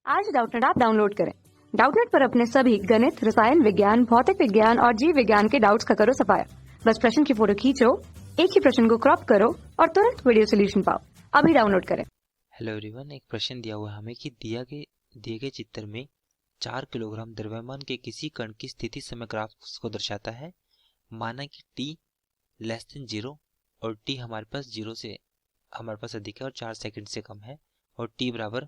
आज Doubtnut app download करें। Doubtnut पर अपने सभी गणित, रसायन विज्ञान, भौतिक विज्ञान और जीव विज्ञान के डाउट्स का करो सफाया। बस प्रश्न की फोटो खींचो, एक ही प्रश्न को क्रॉप करो और तुरंत वीडियो सोल्यूशन पाओ। अभी डाउनलोड करें। हेलो एवरीवन, एक प्रश्न दिया हुआ है हमें कि दिए गए चित्र में 4 किलोग्राम द्रव्यमान के किसी कण की स्थिति समय ग्राफ को दर्शाता है। माना कि t लेस देन 0 और t हमारे पास 0 से हमारे पास अधिक है और 4 सेकंड से कम है, और t बराबर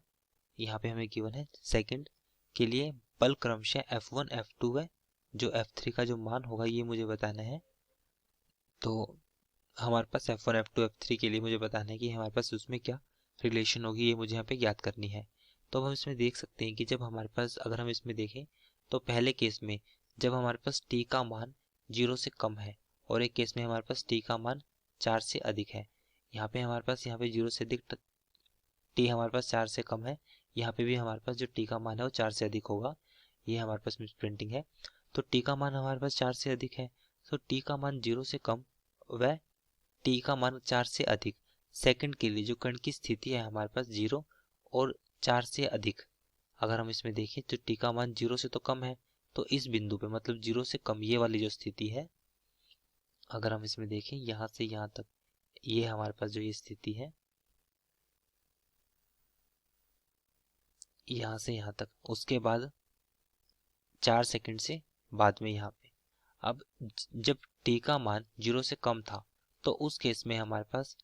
यहाँ पे हमें गिवन है सेकंड के लिए बल क्रमशः F1 F2 है। जो F3 का जो मान होगा ये मुझे बताना है। तो हमारे पास F1 F2 F3 के लिए मुझे बताना है कि हमारे पास उसमें क्या रिलेशन होगी, ये मुझे यहाँ पे ज्ञात करनी है। तो हम इसमें देख सकते हैं कि जब हमारे पास, अगर हम इसमें देखें तो पहले केस में जब हमारे पास t का मान 0 से कम है और एक केस में हमारे पास t का मान 4 से अधिक है। यहाँ पे हमारे पास 0 से अधिक t हमारे पास 4 से कम है, यहाँ पे भी हमारे पास जो t का मान है वो 4 से अधिक होगा। ये हमारे पास मिस प्रिंटिंग है। तो t का मान हमारे पास 4 से अधिक है, तो t का मान 0 से कम व t का मान 4 से अधिक सेकंड के लिए जो कण की स्थिति है हमारे पास 0 और 4 से अधिक। अगर हम इसमें देखें तो t का मान 0 से तो कम है, तो इस बिंदु पे मतलब 0 से कम ये वाली जो स्थिति है, अगर हम इसमें देखें यहाँ से यहाँ तक, ये हमारे पास जो ये स्थिति है यहाँ से यहाँ तक, उसके बाद 4 सेकंड से बाद में यहाँ पे। अब जब t का मान 0 से कम था तो उस केस में हमारे पास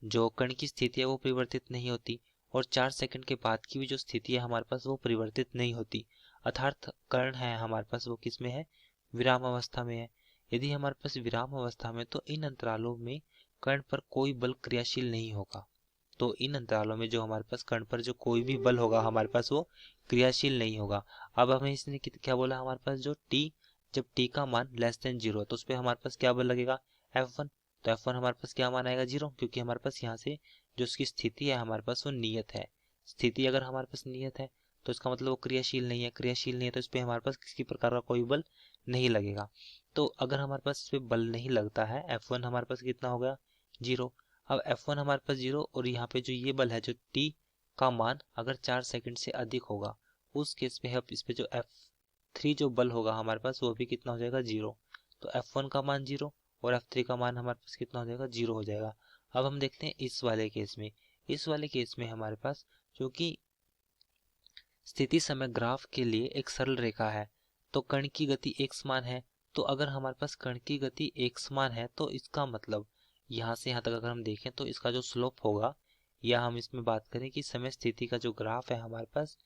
जो कण की स्थिति है वो परिवर्तित नहीं होती, और 4 सेकंड के बाद की भी जो स्थिति है हमारे पास वो परिवर्तित नहीं होती। अर्थात कण है हमारे पास वो किस में है, विराम अवस्था में है। यदि हमारे पास विराम अवस्था में, तो इन अंतरालों में कण पर कोई बल क्रियाशील नहीं होगा। तो इन अंतरालों में जो हमारे पास कण पर जो कोई भी बल होगा हमारे पास वो क्रियाशील नहीं होगा। अब हमें इसने क्या बोला, हमारे पास जो जब t का मान लेस देन 0 तो उस पर हमारे पास क्या बल लगेगा, F1। तो F1 हमारे पास क्या मान आएगा, 0, क्योंकि हमारे पास यहाँ से जो उसकी स्थिति है हमारे पास वो नियत है। स्थिति अगर हमारे पास नियत है तो इसका मतलब वो क्रियाशील नहीं है। क्रियाशील नहीं है तो इस पर हमारे पास किसी प्रकार का कोई बल नहीं लगेगा। तो अगर हमारे पास इस पर बल नहीं लगता है, F1 हमारे पास कितना हो गया, 0। अब F1 हमारे पास 0 और यहाँ पे जो ये बल है, जो t का मान अगर 4 सेकंड से अधिक होगा, उस केस में इस पे जो F3 जो बल होगा हमारे पास वो भी कितना हो जाएगा, 0। तो F1 का मान 0 और F3 का मान हमारे पास कितना हो जाएगा, 0 हो जाएगा। अब हम देखते हैं इस वाले केस में। इस वाले केस में हमारे पास जो कि स्थिति समय ग्राफ के लिए एक सरल रेखा है, तो कण की गति एक समान है। तो अगर हमारे पास कण की गति एक समान है तो इसका मतलब यहाँ से यहाँ तक अगर हम देखें तो इसका जो स्लोप होगा, या हम इसमें बात करें कि समय स्थिति का जो ग्राफ है हमारे पास,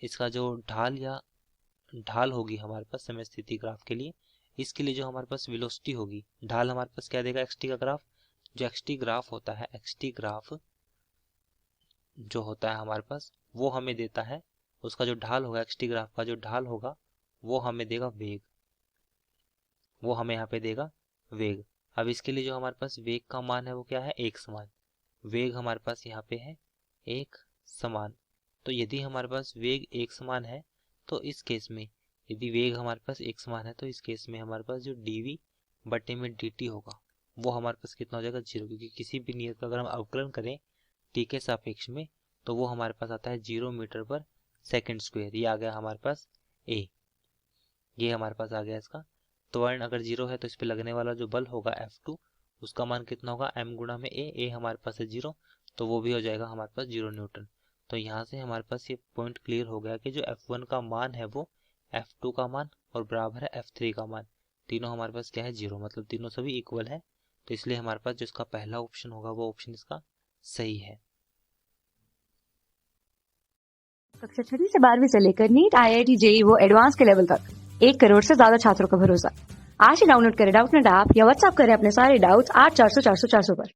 इसका जो ढाल होगी हमारे पास समय स्थिति ग्राफ के लिए, इसके लिए जो हमारे पास वेलोसिटी होगी, ढाल हमारे पास क्या देगा, xt का ग्राफ। जो xt ग्राफ होता है, xt ग्राफ जो होता है हमारे पास वो हमें देता है, उसका जो ढाल होगा, xt ग्राफ का जो ढाल होगा वो हमें देगा वेग, वो हमें यहाँ पे देगा वेग। अब इसके लिए जो हमारे पास वेग का मान है वो क्या है, एक समान। वेग हमारे पास यहाँ पे है एक समान। तो यदि हमारे पास वेग एक समान है तो इस केस में, यदि वेग हमारे पास एक समान है तो इस केस में हमारे पास जो dv बटे में dt होगा वो हमारे पास कितना हो जाएगा, 0। क्योंकि किसी भी नियत का अगर हम अवकलन करें t के सापेक्ष में तो वो हमारे पास आता है 0 मीटर पर सेकेंड स्क्वायर। ये आ गया हमारे पास a, ये हमारे पास आ गया इसका। त्वरण अगर 0 है तो इस पे लगने वाला जो बल होगा F2, उसका मान कितना होगा, m गुणा में a हमारे पास है 0, तो वो भी हो जाएगा हमारे पास 0 न्यूटन। तो यहाँ से हमारे पास ये पॉइंट क्लियर हो गया कि जो F1 का मान है वो F2 का मान और बराबर है F3 का मान। तीनों हमारे पास क्या है, 0, मतलब तीनों सभी इक्वल है। तो इसलिए हमारे पास जो इसका पहला ऑप्शन होगा वो ऑप्शन इसका सही है। कक्षा 6 से 12वीं से लेकर नीट, IIT, JEE वो एडवांस के लेवल तक 1 करोड़ से ज्यादा छात्रों का भरोसा। आज ही डाउनलोड करें डाउटनेट ऐप या व्हाट्सएप करें अपने सारे डाउट्स 8400 400 400 पर।